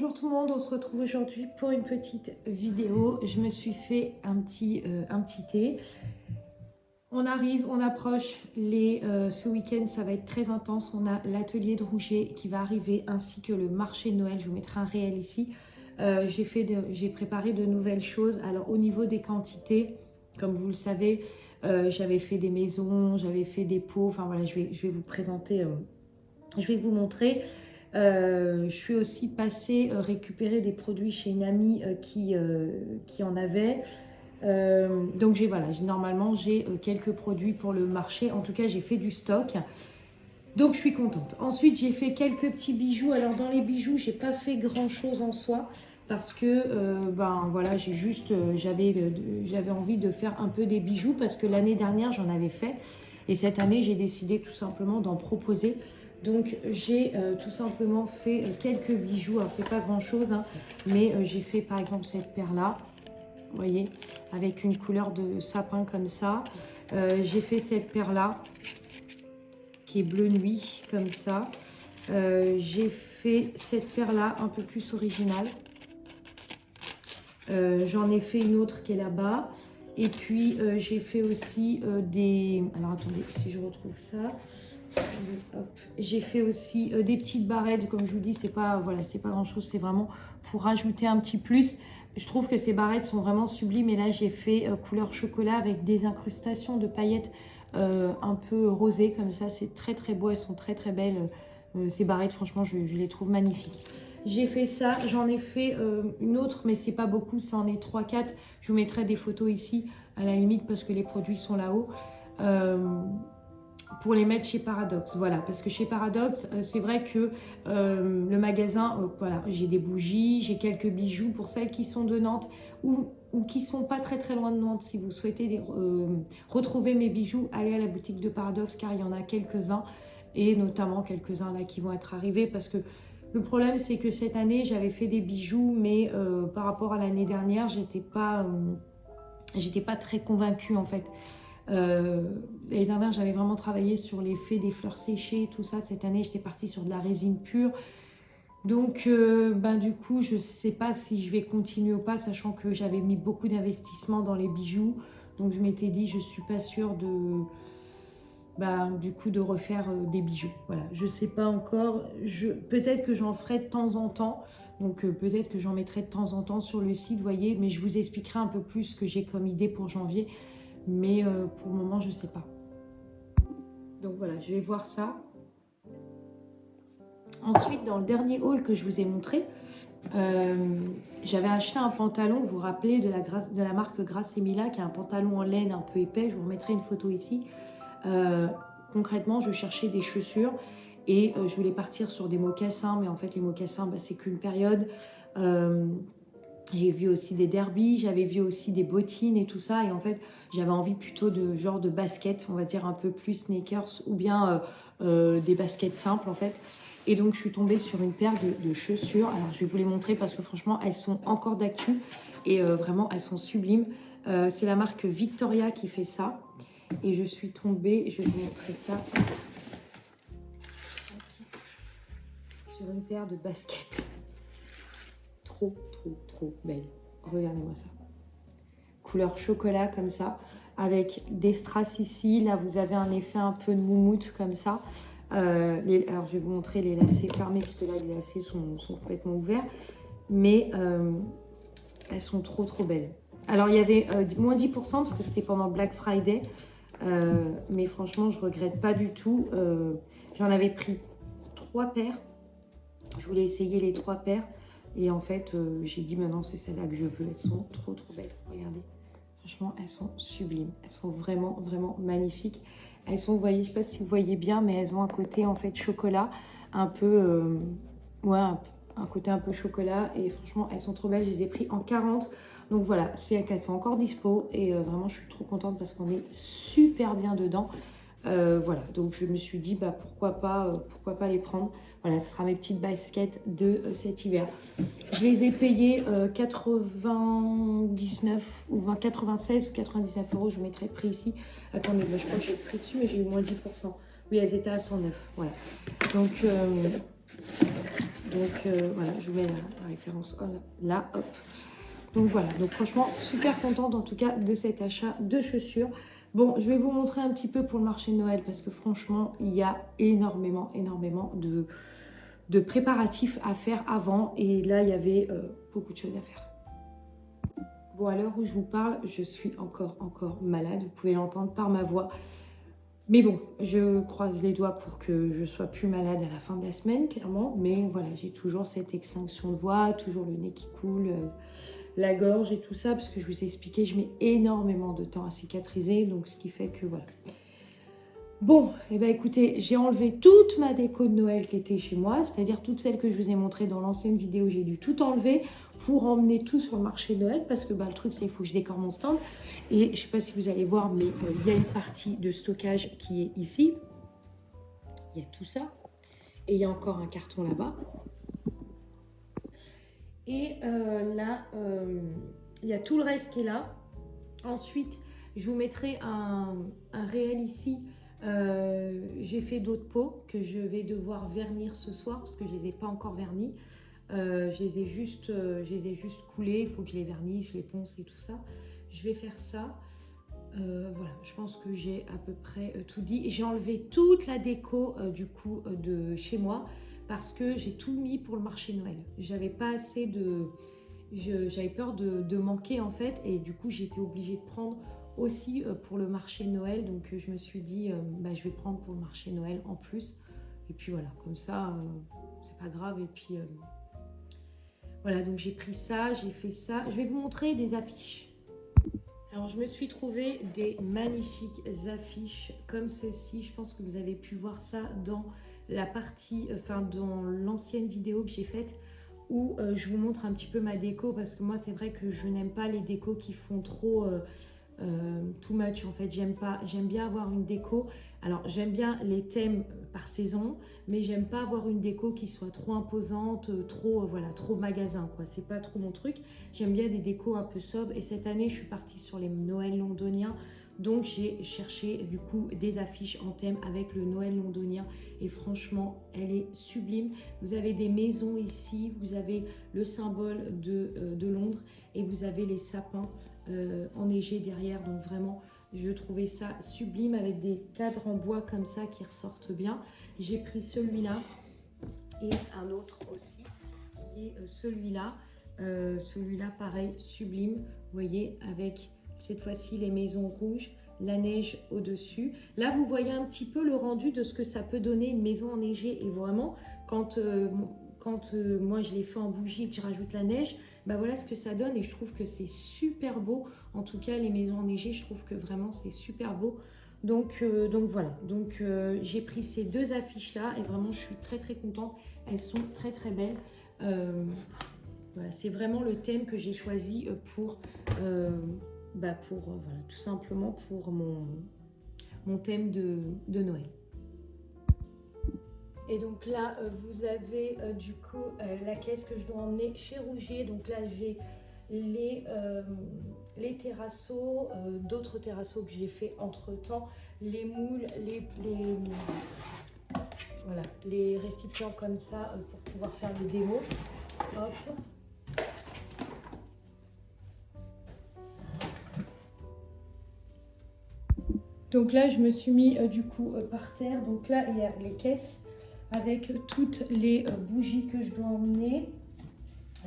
Bonjour tout le monde, on se retrouve aujourd'hui pour une petite vidéo. Je me suis fait un petit thé. On arrive, on approche ce week-end, ça va être très intense. On a l'atelier de Rouget qui va arriver ainsi que le marché de Noël. Je vous mettrai un réel ici. J'ai préparé de nouvelles choses. Alors au niveau des quantités, comme vous le savez, j'avais fait des maisons, j'avais fait des pots. Enfin voilà, je vais vous présenter, je vais vous montrer. Je suis aussi passée récupérer des produits chez une amie qui en avait. Donc normalement j'ai quelques produits pour le marché. En tout cas, j'ai fait du stock. Donc je suis contente. Ensuite, j'ai fait quelques petits bijoux. Alors dans les bijoux, j'ai pas fait grand chose en soi parce que j'avais envie de faire un peu des bijoux parce que l'année dernière j'en avais fait et cette année j'ai décidé tout simplement d'en proposer. Donc j'ai tout simplement fait quelques bijoux. Alors c'est pas grand chose, hein, mais j'ai fait par exemple cette paire là. Vous voyez, avec une couleur de sapin comme ça. J'ai fait cette paire là qui est bleu nuit comme ça. J'ai fait cette paire là un peu plus originale. J'en ai fait une autre qui est là-bas. Et puis j'ai fait aussi des... Alors attendez, si je retrouve ça. J'ai fait aussi des petites barrettes. Comme je vous dis, c'est pas grand chose. C'est vraiment pour rajouter un petit plus. Je trouve que ces barrettes sont vraiment sublimes. Et là, j'ai fait couleur chocolat avec des incrustations de paillettes un peu rosées comme ça. C'est très très beau. Elles sont très très belles. Ces barrettes, franchement, je les trouve magnifiques. J'ai fait ça. J'en ai fait une autre, mais c'est pas beaucoup. Ça en est 3-4. Je vous mettrai des photos ici à la limite parce que les produits sont là-haut. Pour les mettre chez Paradoxe, voilà, parce que chez Paradoxe, c'est vrai que le magasin, voilà, j'ai des bougies, j'ai quelques bijoux pour celles qui sont de Nantes ou qui sont pas très très loin de Nantes. Si vous souhaitez retrouver mes bijoux, allez à la boutique de Paradoxe car il y en a quelques-uns et notamment quelques-uns là qui vont être arrivés parce que le problème c'est que cette année j'avais fait des bijoux mais par rapport à l'année dernière, j'étais pas très convaincue en fait. L'année dernière, j'avais vraiment travaillé sur l'effet des fleurs séchées, tout ça. Cette année, j'étais partie sur de la résine pure. Donc, du coup, je ne sais pas si je vais continuer ou pas, sachant que j'avais mis beaucoup d'investissement dans les bijoux. Donc, je m'étais dit, je ne suis pas sûre du coup, de refaire des bijoux. Voilà, je ne sais pas encore. Peut-être que j'en ferai de temps en temps. Donc, peut-être que j'en mettrai de temps en temps sur le site, vous voyez. Mais je vous expliquerai un peu plus ce que j'ai comme idée pour janvier. Mais pour le moment, je ne sais pas. Donc voilà, je vais voir ça. Ensuite, dans le dernier haul que je vous ai montré, j'avais acheté un pantalon, vous vous rappelez, de la marque Grasse et Mila, qui est un pantalon en laine un peu épais. Je vous remettrai une photo ici. Concrètement, je cherchais des chaussures et je voulais partir sur des mocassins. Mais en fait, les mocassins, c'est qu'une période. J'ai vu aussi des derbies, j'avais vu aussi des bottines et tout ça. Et en fait, j'avais envie plutôt de genre de baskets, on va dire un peu plus sneakers ou bien des baskets simples en fait. Et donc, je suis tombée sur une paire de chaussures. Alors, je vais vous les montrer parce que franchement, elles sont encore d'actu et vraiment, elles sont sublimes. C'est la marque Victoria qui fait ça. Et je suis tombée, je vais vous montrer ça, sur une paire de baskets. Trop belle. Regardez-moi ça. Couleur chocolat comme ça, avec des strass ici. Là, vous avez un effet un peu de moumoute comme ça. Alors, je vais vous montrer les lacets fermés, parce que là, les lacets sont complètement ouverts. Mais elles sont trop belles. Alors, il y avait moins 10% parce que c'était pendant Black Friday. Mais franchement, je regrette pas du tout. J'en avais pris 3 paires. Je voulais essayer les 3 paires. Et en fait, j'ai dit maintenant c'est celle-là que je veux. Elles sont trop belles. Regardez. Franchement, elles sont sublimes. Elles sont vraiment magnifiques. Elles sont, vous voyez, je sais pas si vous voyez bien, mais elles ont un côté en fait chocolat. Un peu, un côté un peu chocolat. Et franchement, elles sont trop belles. Je les ai pris en 40. Donc voilà, c'est qu'elles sont encore dispo. Et vraiment, je suis trop contente parce qu'on est super bien dedans. Voilà, donc je me suis dit pourquoi pas les prendre. Voilà, ce sera mes petites baskets de cet hiver. Je les ai payées 99 ou 96 ou 99 euros. Je vous mettrai le prix ici. Attendez, je crois que j'ai le prix dessus, mais j'ai eu moins 10%. Oui, elles étaient à 109. Voilà. Donc Donc voilà, je vous mets la référence là, hop. Donc voilà, donc franchement, super contente en tout cas de cet achat de chaussures. Bon, je vais vous montrer un petit peu pour le marché de Noël parce que franchement, il y a énormément de préparatifs à faire avant. Et là, il y avait beaucoup de choses à faire. Bon, à l'heure où je vous parle, je suis encore malade. Vous pouvez l'entendre par ma voix. Mais bon, je croise les doigts pour que je sois plus malade à la fin de la semaine, clairement. Mais voilà, j'ai toujours cette extinction de voix, toujours le nez qui coule, la gorge et tout ça. Parce que je vous ai expliqué, je mets énormément de temps à cicatriser. Donc, ce qui fait que voilà. Bon, et ben écoutez, j'ai enlevé toute ma déco de Noël qui était chez moi. C'est-à-dire toute celle que je vous ai montrée dans l'ancienne vidéo. J'ai dû tout enlever pour emmener tout sur le marché de Noël. Parce que bah, le truc, c'est qu'il faut que je décore mon stand. Et je ne sais pas si vous allez voir, mais il y a une partie de stockage qui est ici. Il y a tout ça. Et il y a encore un carton là-bas. Et là, il y a tout le reste qui est là. Ensuite, je vous mettrai un réel ici. J'ai fait d'autres pots que je vais devoir vernir ce soir parce que je ne les ai pas encore vernis. Je les ai juste coulés. Il faut que je les vernisse, je les ponce et tout ça. Je vais faire ça. Voilà, je pense que j'ai à peu près tout dit. J'ai enlevé toute la déco du coup de chez moi parce que j'ai tout mis pour le marché Noël. J'avais pas assez de... J'avais peur de manquer en fait et du coup j'étais obligée de prendre aussi pour le marché Noël. Donc je me suis dit, bah, je vais prendre pour le marché Noël en plus. Et puis voilà, comme ça, c'est pas grave. Et puis voilà, donc j'ai pris ça, j'ai fait ça. Je vais vous montrer des affiches. Alors, je me suis trouvé des magnifiques affiches comme ceci. Je pense que vous avez pu voir ça dans la partie, enfin dans l'ancienne vidéo que j'ai faite où je vous montre un petit peu ma déco parce que moi, c'est vrai que je n'aime pas les décos qui font trop too much. En fait, j'aime bien avoir une déco. Alors, j'aime bien les thèmes par saison, mais j'aime pas avoir une déco qui soit trop imposante, voilà, trop magasin, quoi. C'est pas trop mon truc. J'aime bien des décos un peu sobres. Et cette année, je suis partie sur les Noël londoniens. Donc, j'ai cherché du coup des affiches en thème avec le Noël londonien. Et franchement, elle est sublime. Vous avez des maisons ici. Vous avez le symbole de Londres. Et vous avez les sapins enneigés derrière. Donc, vraiment... je trouvais ça sublime avec des cadres en bois comme ça qui ressortent bien. J'ai pris celui-là et un autre aussi qui est celui-là. Celui-là pareil, sublime. Vous voyez avec cette fois-ci les maisons rouges, la neige au-dessus. Là vous voyez un petit peu le rendu de ce que ça peut donner une maison enneigée. Et vraiment quand moi je l'ai fait en bougie et que je rajoute la neige, bah voilà ce que ça donne et je trouve que c'est super beau. En tout cas, les maisons enneigées, je trouve que vraiment c'est super beau. Donc voilà, donc j'ai pris ces deux affiches-là et vraiment je suis très contente. Elles sont très belles. Voilà, c'est vraiment le thème que j'ai choisi voilà, tout simplement pour mon thème de Noël. Et donc là, vous avez du coup la caisse que je dois emmener chez Rougier. Donc là, j'ai les terrasseaux, d'autres terrasseaux que j'ai fait entre temps, les moules, voilà, les récipients comme ça pour pouvoir faire les démos. Hop. Donc là, je me suis mis du coup par terre. Donc là, il y a les caisses avec toutes les bougies que je dois emmener.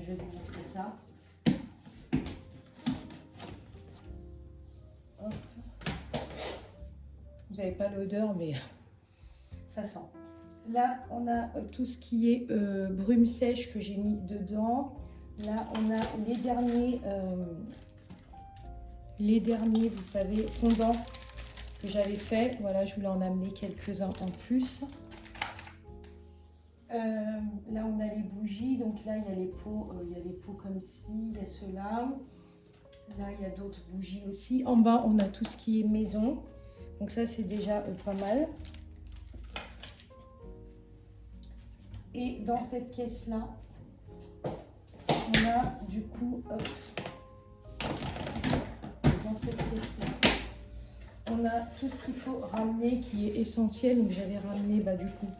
Je vais vous montrer ça. Hop. Vous n'avez pas l'odeur, mais ça sent. Là, on a tout ce qui est brume sèche que j'ai mis dedans. Là, on a les derniers, vous savez, fondants que j'avais fait. Voilà, je voulais en amener quelques-uns en plus. Là, on a les bougies. Donc là, il y a les pots comme ci, il y a ceux-là. Là, il y a d'autres bougies aussi. En bas, on a tout ce qui est maison. Donc ça, c'est déjà pas mal. Et dans cette caisse-là, on a du coup... dans cette caisse-là, on a tout ce qu'il faut ramener qui est essentiel. Donc j'avais ramené du coup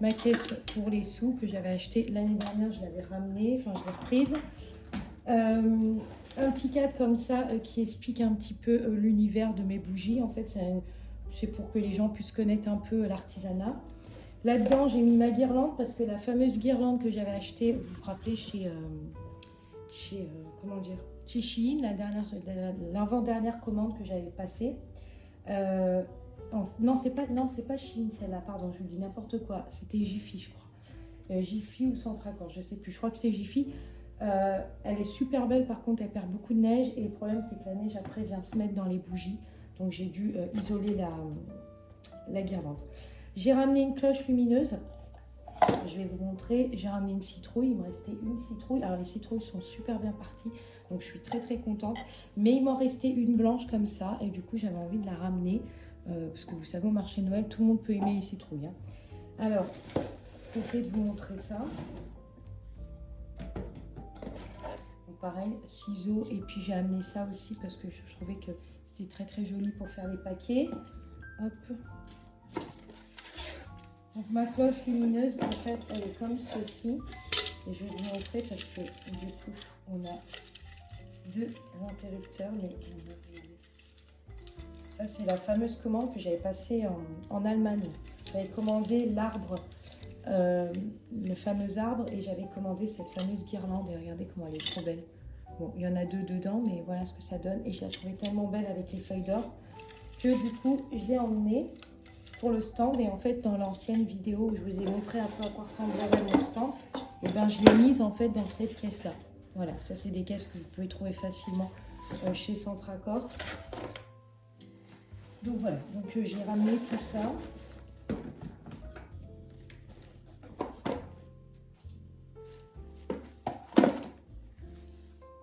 ma caisse pour les sous que j'avais acheté l'année dernière. Je l'avais ramenée, enfin je l'ai reprise. Un petit cadre comme ça qui explique un petit peu l'univers de mes bougies. En fait, c'est pour que les gens puissent connaître un peu l'artisanat. Là-dedans, j'ai mis ma guirlande parce que la fameuse guirlande que j'avais achetée, vous vous rappelez, comment dire, chez Shein, l'avant-dernière commande que j'avais passée. Non, c'est pas Shein celle-là, pardon, je vous dis n'importe quoi. C'était Jiffy, je crois. Jiffy ou Centracor, je sais plus. Je crois que c'est Jiffy. Elle est super belle, par contre, elle perd beaucoup de neige. Et le problème, c'est que la neige, après, vient se mettre dans les bougies. Donc, j'ai dû isoler la guirlande. J'ai ramené une cloche lumineuse. Je vais vous montrer. J'ai ramené une citrouille. Il me restait une citrouille. Alors, les citrouilles sont super bien parties. Donc, je suis très, très contente. Mais il m'en restait une blanche comme ça. Et du coup, j'avais envie de la ramener. Parce que vous savez, au marché de Noël, tout le monde peut aimer les citrouilles. Hein. Alors, je vais essayer de vous montrer ça. Donc, pareil, ciseaux. Et puis, j'ai amené ça aussi parce que je trouvais que c'était très, très joli pour faire les paquets. Hop. Donc ma cloche lumineuse, en fait, elle est comme ceci. Et je vais vous montrer parce que du coup, on a deux interrupteurs. Mais ça, c'est la fameuse commande que j'avais passée en Allemagne. J'avais commandé l'arbre, le fameux arbre, et j'avais commandé cette fameuse guirlande. Et regardez comment elle est trop belle. Bon, il y en a deux dedans, mais voilà ce que ça donne. Et je la trouvais tellement belle avec les feuilles d'or que du coup, je l'ai emmenée pour le stand. Et en fait, dans l'ancienne vidéo où je vous ai montré un peu à quoi ressemblerait mon stand, et ben je l'ai mise en fait dans cette caisse là. Voilà, ça c'est des caisses que vous pouvez trouver facilement chez Centracor. Donc voilà, donc j'ai ramené tout ça.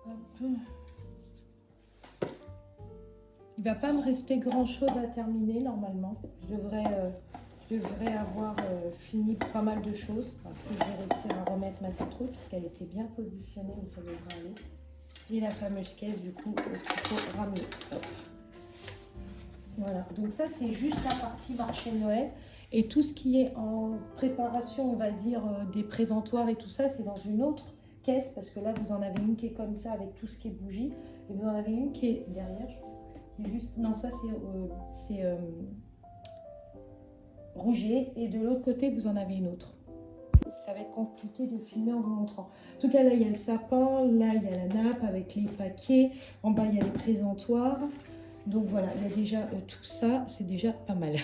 Hop. Il va pas me rester grand chose à terminer normalement. Je devrais avoir fini pas mal de choses parce que je vais réussir à remettre ma citrouille puisqu'elle était bien positionnée, mais ça devrait aller. Et la fameuse caisse du coup qu'il faut ramener. Hop. Voilà, donc ça c'est juste la partie marché de Noël. Et tout ce qui est en préparation, on va dire, des présentoirs et tout ça, c'est dans une autre caisse parce que là vous en avez une qui est comme ça avec tout ce qui est bougie. Et vous en avez une qui est derrière, je crois. Juste, non, ça c'est rouget et de l'autre côté vous en avez une autre. Ça va être compliqué de filmer en vous montrant. En tout cas là il y a le sapin, là il y a la nappe avec les paquets, en bas il y a les présentoirs. Donc voilà, il y a déjà tout ça, c'est déjà pas mal.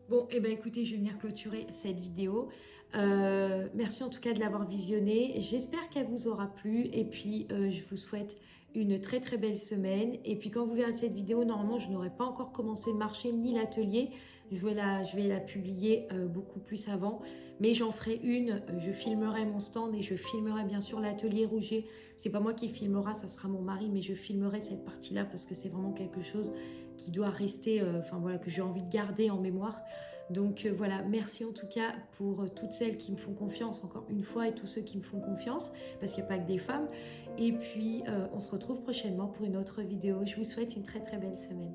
Bon, et ben écoutez, je vais venir clôturer cette vidéo. Merci en tout cas de l'avoir visionnée. J'espère qu'elle vous aura plu et puis je vous souhaite une très très belle semaine. Et puis quand vous verrez cette vidéo, normalement je n'aurai pas encore commencé le marché ni l'atelier. Je vais la publier beaucoup plus avant. Mais j'en ferai une, je filmerai mon stand et je filmerai bien sûr l'atelier Rouget. C'est pas moi qui filmera, ça sera mon mari, mais je filmerai cette partie-là parce que c'est vraiment quelque chose qui doit rester, enfin voilà, que j'ai envie de garder en mémoire. Donc voilà, merci en tout cas pour toutes celles qui me font confiance encore une fois et tous ceux qui me font confiance parce qu'il n'y a pas que des femmes. Et puis on se retrouve prochainement pour une autre vidéo. Je vous souhaite une très très belle semaine.